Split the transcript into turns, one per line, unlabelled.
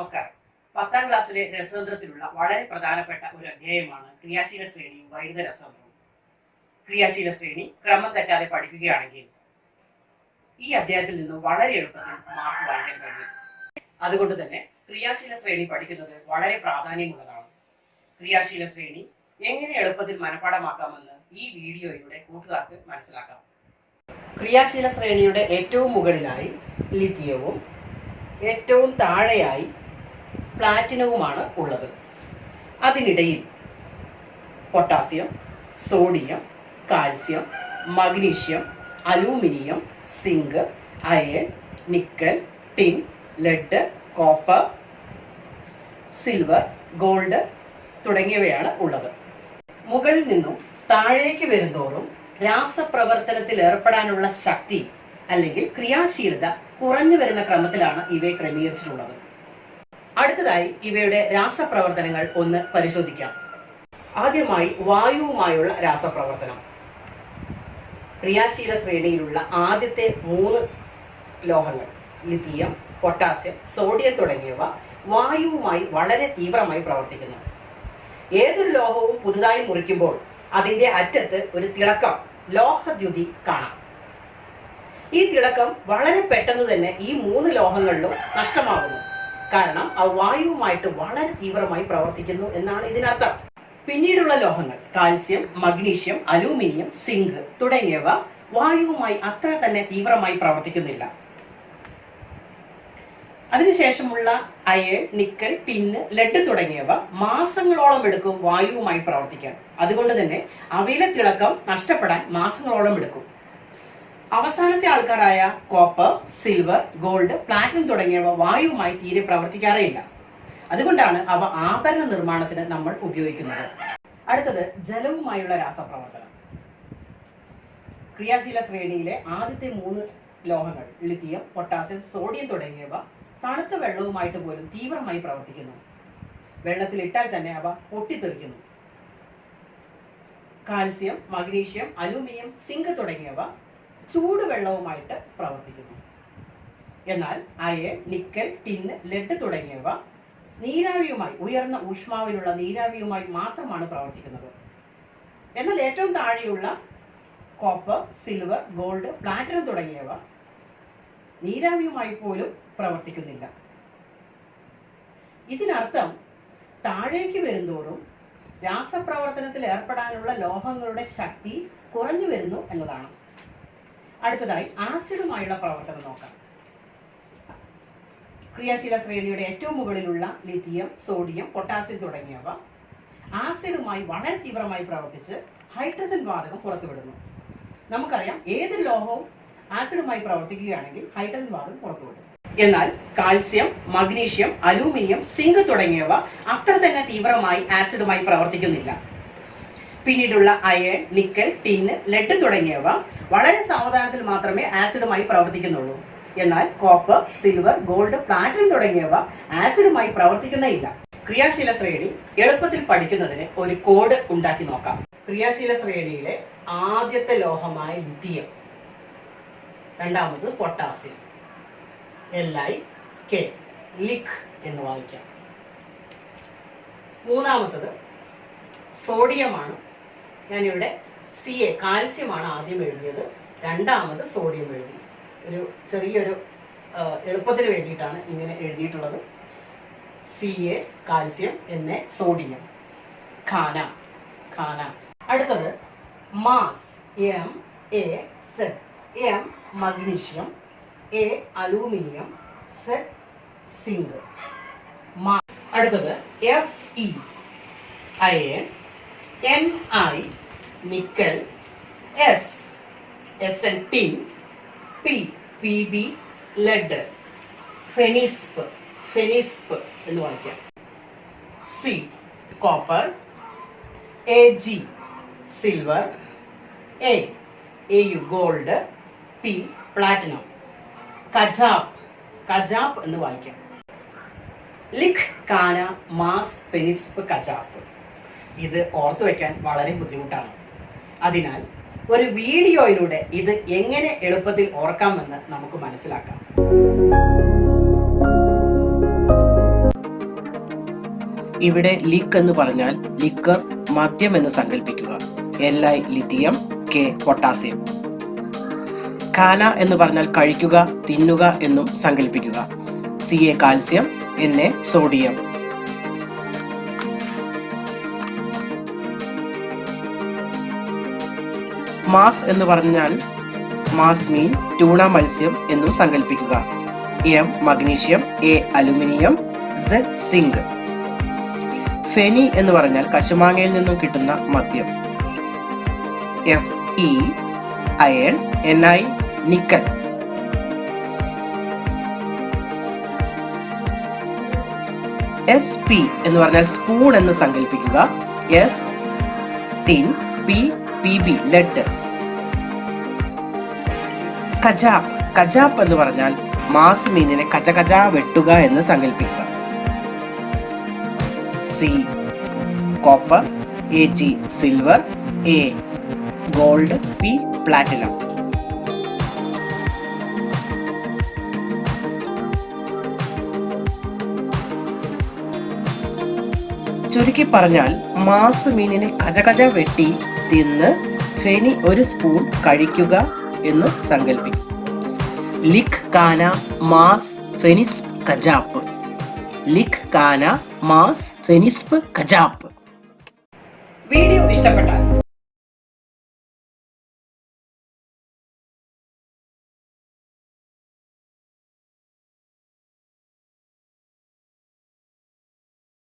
നമസ്കാരം. 10ാം ക്ലാസ്സിലെ രസതന്ത്രത്തിലുള്ള വളരെ പ്രധാനപ്പെട്ട ഒരു അധ്യായമാണ് ക്രിയാശീല ശ്രേണിയും വൈദ്യുത രസതന്ത്രവും. ക്രിയാശീല ശ്രേണി ക്രമം തെറ്റാതെ പഠിക്കുകയാണെങ്കിൽ ഈ അധ്യായത്തിൽ നിന്നും വളരെ എളുപ്പത്തിൽ മാർക്ക് വാങ്ങിക്കാൻ കഴിയും. അതുകൊണ്ട് തന്നെ ക്രിയാശീല ശ്രേണി പഠിക്കുന്നത് വളരെ പ്രാധാന്യമുള്ളതാണ്. ക്രിയാശീല ശ്രേണി എങ്ങനെ എളുപ്പത്തിൽ മനഃപാഠമാക്കാമെന്ന് ഈ വീഡിയോയിലൂടെ കൂട്ടുകാർക്ക് മനസ്സിലാക്കാം. ക്രിയാശീല ശ്രേണിയുടെ ഏറ്റവും മുകളിലായി ലിഥിയവും ഏറ്റവും താഴെയായി പ്ലാറ്റിനവുമാണ് ഉള്ളത്. അതിനിടയിൽ potassium, sodium, calcium, magnesium, aluminium, zinc, iron, nickel, tin, lead, copper, silver, gold തുടങ്ങിയവയാണ് ഉള്ളത്. മുകളിൽ നിന്നും താഴേക്ക് വരുന്തോറും രാസപ്രവർത്തനത്തിൽ ഏർപ്പെടാനുള്ള ശക്തി അല്ലെങ്കിൽ ക്രിയാശീലത കുറഞ്ഞു വരുന്ന ക്രമത്തിലാണ് ഇവയെ ക്രമീകരിച്ചിട്ടുള്ളത്. അടുത്തതായി ഇവയുടെ രാസപ്രവർത്തനങ്ങൾ ഒന്ന് പരിശോധിക്കാം. ആദ്യമായി വായുവുമായുള്ള രാസപ്രവർത്തനം. ക്രിയാശീല ശ്രേണിയിലുള്ള ആദ്യത്തെ 3 ലോഹങ്ങൾ ലിഥിയം, പൊട്ടാസ്യം, സോഡിയം തുടങ്ങിയവ വായുവുമായി വളരെ തീവ്രമായി പ്രവർത്തിക്കുന്നു. ഏതൊരു ലോഹവും പുതുതായി മുറിക്കുമ്പോൾ അതിൻ്റെ അറ്റത്ത് ഒരു തിളക്കം, ലോഹദ്യുതി കാണാം. ഈ തിളക്കം വളരെ പെട്ടെന്ന് തന്നെ ഈ 3 ലോഹങ്ങളിലും നഷ്ടമാകുന്നു. കാരണം അവ വായുവുമായിട്ട് വളരെ തീവ്രമായി പ്രവർത്തിക്കുന്നു എന്നാണ് ഇതിനർത്ഥം. പിന്നീടുള്ള ലോഹങ്ങൾ കാൽസ്യം, മഗ്നീഷ്യം, അലൂമിനിയം, സിങ്ക് തുടങ്ങിയവ വായുവുമായി അത്ര തന്നെ തീവ്രമായി പ്രവർത്തിക്കുന്നില്ല. അതിനുശേഷമുള്ള അയൺ, നിക്കൽ, ടിന്ന്, ലെഡ് തുടങ്ങിയവ മാസങ്ങളോളം എടുക്കും വായുവുമായി പ്രവർത്തിക്കാൻ. അതുകൊണ്ട് തന്നെ അവയിലെ തിളക്കം നഷ്ടപ്പെടാൻ മാസങ്ങളോളം എടുക്കും. അവസാനത്തെ ആൾക്കാരായ കോപ്പർ, സിൽവർ, ഗോൾഡ്, പ്ലാറ്റിനം തുടങ്ങിയവ വായുവുമായി തീരെ പ്രവർത്തിക്കാറേയില്ല. അതുകൊണ്ടാണ് അവ ആഭരണ നിർമ്മാണത്തിന് നമ്മൾ ഉപയോഗിക്കുന്നത്. അടുത്തത് ജലവുമായുള്ള രാസപ്രവർത്തനം. ക്രിയാശീല ശ്രേണിയിലെ ആദ്യത്തെ 3 ലോഹങ്ങൾ ലിഥിയം, പൊട്ടാസ്യം, സോഡിയം തുടങ്ങിയവ തണുത്ത വെള്ളവുമായിട്ട് പോലും തീവ്രമായി പ്രവർത്തിക്കുന്നു. വെള്ളത്തിൽ ഇട്ടാൽ തന്നെ അവ പൊട്ടിത്തെറിക്കുന്നു. കാൽസ്യം, മഗ്നീഷ്യം, അലൂമിനിയം, സിങ്ക് തുടങ്ങിയവ ചൂടുവെള്ളവുമായിട്ട് പ്രവർത്തിക്കുന്നു. എന്നാൽ അയൺ, നിക്കൽ, ടിന്ന്, ലെഡ് തുടങ്ങിയവ നീരാവിയുമായി, ഉയർന്ന ഊഷ്മാവിലുള്ള നീരാവിയുമായി മാത്രമാണ് പ്രവർത്തിക്കുന്നത്. എന്നാൽ ഏറ്റവും താഴെയുള്ള കോപ്പർ, സിൽവർ, ഗോൾഡ്, പ്ലാറ്റിനം തുടങ്ങിയവ നീരാവിയുമായി പോലും പ്രവർത്തിക്കുന്നില്ല. ഇതിനർത്ഥം താഴേക്ക് വരുന്തോറും രാസപ്രവർത്തനത്തിൽ ഏർപ്പെടാനുള്ള ലോഹങ്ങളുടെ ശക്തി കുറഞ്ഞു വരുന്നു എന്നതാണ്. അടുത്തതായി ആസിഡുമായുള്ള പ്രവർത്തനം നോക്കാം. ക്രിയാശീല ശ്രേണിയുടെ ഏറ്റവും മുകളിലുള്ള ലിഥിയം, സോഡിയം, പൊട്ടാസ്യം തുടങ്ങിയവ ആസിഡുമായി വളരെ തീവ്രമായി പ്രവർത്തിച്ച് ഹൈഡ്രജൻ വാതകം പുറത്തുവിടുന്നു. നമുക്കറിയാം, ഏതൊരു ലോഹവും ആസിഡുമായി പ്രവർത്തിക്കുകയാണെങ്കിൽ ഹൈഡ്രജൻ വാതകം പുറത്തുവിടും. എന്നാൽ കാൽസ്യം, മഗ്നീഷ്യം, അലൂമിനിയം, സിങ്ക് തുടങ്ങിയവ അത്ര തന്നെ തീവ്രമായി ആസിഡുമായി പ്രവർത്തിക്കുന്നില്ല. പിന്നീടുള്ള അയൺ, നിക്കൽ, ടിന്ന്, ലെഡ് തുടങ്ങിയവ വളരെ സാവധാനത്തിൽ മാത്രമേ ആസിഡുമായി പ്രവർത്തിക്കുന്നുള്ളൂ. എന്നാൽ കോപ്പർ, സിൽവർ, ഗോൾഡ്, പ്ലാറ്റിനം തുടങ്ങിയവ ആസിഡുമായി പ്രവർത്തിക്കുന്നേയില്ല. ക്രിയാശീല ശ്രേണി എളുപ്പത്തിൽ പഠിക്കുന്നതിന് ഒരു കോഡ് ഉണ്ടാക്കി നോക്കാം. ക്രിയാശീല ശ്രേണിയിലെ ആദ്യത്തെ ലോഹമായ ലിഥിയം, രണ്ടാമത് പൊട്ടാസ്യം, LiK, ലിക് എന്ന് വായിക്കാം. മൂന്നാമത്തത് സോഡിയമാണ്. ഞാനിവിടെ Ca, കാൽസ്യമാണ് ആദ്യം എഴുതിയത്, രണ്ടാമത് സോഡിയം എഴുതി. ഒരു ചെറിയൊരു എളുപ്പത്തിന് വേണ്ടിയിട്ടാണ് ഇങ്ങനെ എഴുതിയിട്ടുള്ളത്. Ca കാൽസ്യം, Na സോഡിയം, ഖാന. അടുത്തത് മാസ്, MaZ, M magnesium, A aluminium, Z zinc. അടുത്തത് Fe iron, Ni nickel, Sn tin, Pb lead, ഫെനിസ്പ് എന്ന് വായിക്കാം. C copper, Ag silver, Au gold, P platinum. കജാപ്പ് എന്ന് വായിക്കാം. ലിക്, കാന, മാസ്, ഫെനിസ്പ്, കജാപ്പ്. ഇത് ഓർത്തു വയ്ക്കാൻ വളരെ ബുദ്ധിമുട്ടാണ്. അതിനാൽ ഒരു വീഡിയോയിലൂടെ ഇത് എങ്ങനെ എളുപ്പത്തിൽ ഓർക്കാമെന്ന് നമുക്ക് മനസ്സിലാക്കാം.
ഇവിടെ ലിക് എന്ന് പറഞ്ഞാൽ ലിക്കർ, മദ്യം എന്ന് സങ്കല്പിക്കുക. Li lithium, K potassium. കാന എന്ന് പറഞ്ഞാൽ കഴിക്കുക, തിന്നുക എന്നും സങ്കല്പിക്കുക. Ca calcium, Na sodium. മാസ് എന്ന് പറഞ്ഞാൽ മാസ് മീൻ, ട്യൂണ മത്സ്യം എന്നും സങ്കല്പിക്കുക. M magnesium, A aluminium, Z zinc. Feni എന്ന് പറഞ്ഞാൽ കശുമാങ്ങയിൽ നിന്നും കിട്ടുന്ന മദ്യം. Fe iron, Ni nickel. Sp എന്ന് പറഞ്ഞാൽ സ്പൂൺ എന്ന് സങ്കല്പിക്കുക. S tin, P Pb lead. കജാപ്പ്. കജാപ്പ് എന്ന് പറഞ്ഞാൽ മാസ് മീനിനെ കജ വെട്ടുക എന്ന് സങ്കല്പിക്കുക. C copper, Ag silver, A gold, P platinum. ചുരുക്കി പറഞ്ഞാൽ മാസ് മീനിനെ കജ വെട്ടി തിന്ന് ഫെനി ഒരു സ്പൂൺ കഴിക്കുക എന്ന് സങ്കല്പിക്കും. ലിക് കാന മാസ് ഫെനിസ്പ് കജാപ്പ്. ലിക് കാന മാസ് ഫെനിസ്പ് കജാപ്പ്.
വീഡിയോ ഇഷ്ടപ്പെട്ടാൽ